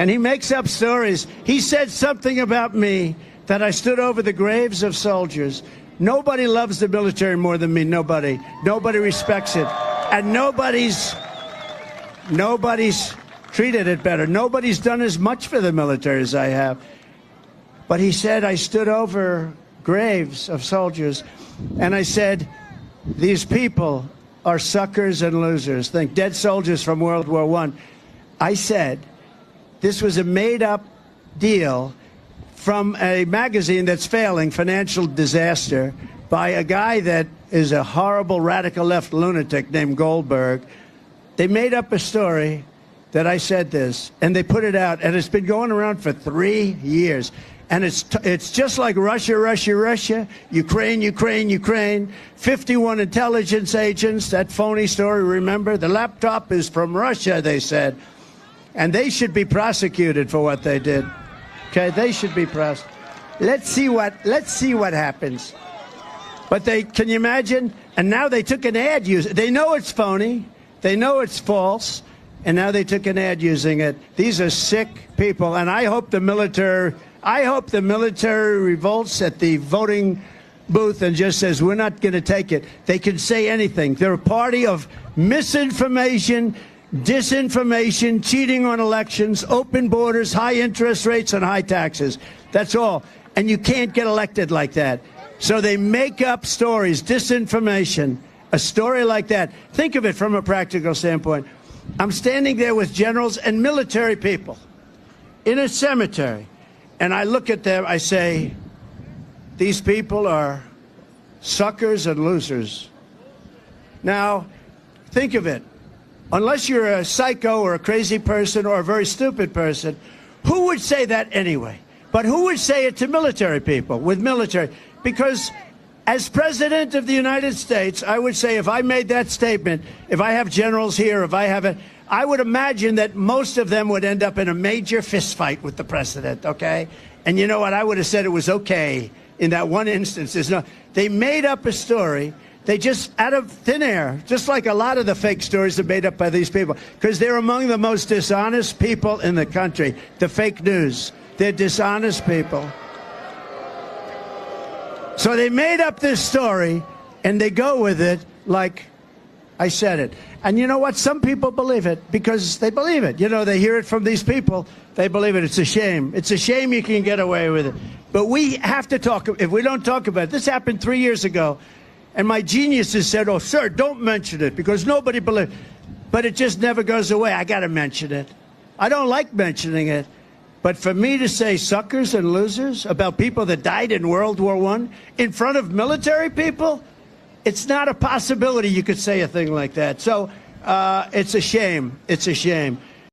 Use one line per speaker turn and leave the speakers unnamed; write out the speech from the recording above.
and he makes up stories. He said something about me that I stood over the graves of soldiers. Nobody loves the military more than me. Nobody. Nobody respects it. And nobody's treated it better. Nobody's done as much for the military as I have. But he said I stood over graves of soldiers, and I said, these people are suckers and losers. Think dead soldiers from World War I. I said this was a made-up deal from a magazine that's failing, Financial Disaster, by a guy that is a horrible radical left lunatic named Goldberg. They made up a story that I said this, and they put it out, and it's been going around for 3 years. And it's just like Russia, Russia, Russia, Ukraine, Ukraine, Ukraine, 51 intelligence agents, that phony story, remember? The laptop is from Russia, they said. And they should be prosecuted for what they did. Okay, they should be prosecuted. Let's see what happens. But can you imagine? And now they took an ad using it. They know it's phony. They know it's false. And now they took an ad using it. These are sick people. And I hope the military revolts at the voting booth and just says, we're not going to take it. They can say anything. They're a party of misinformation, disinformation, cheating on elections, open borders, high interest rates, and high taxes. That's all. And you can't get elected like that. So they make up stories, disinformation, a story like that. Think of it from a practical standpoint. I'm standing there with generals and military people in a cemetery, and I look at them, I say, these people are suckers and losers. Now, think of it. Unless you're a psycho or a crazy person or a very stupid person, who would say that anyway? But who would say it to military people, with military? Because as President of the United States, I would say if I made that statement, if I have generals here, if I have it, I would imagine that most of them would end up in a major fist fight with the president, okay? And you know what? I would have said it was okay in that one instance. They made up a story. They just, out of thin air, just like a lot of the fake stories are made up by these people, because they're among the most dishonest people in the country, the fake news. They're dishonest people. So they made up this story, and they go with it like I said it. And you know what? Some people believe it because they believe it. You know, they hear it from these people. They believe it. It's a shame. It's a shame you can get away with it. But we have to talk. If we don't talk about it, this happened 3 years ago. And my geniuses said, oh, sir, don't mention it because nobody believes. But it just never goes away. I got to mention it. I don't like mentioning it. But for me to say suckers and losers about people that died in World War I in front of military people, it's not a possibility you could say a thing like that. So it's a shame. It's a shame.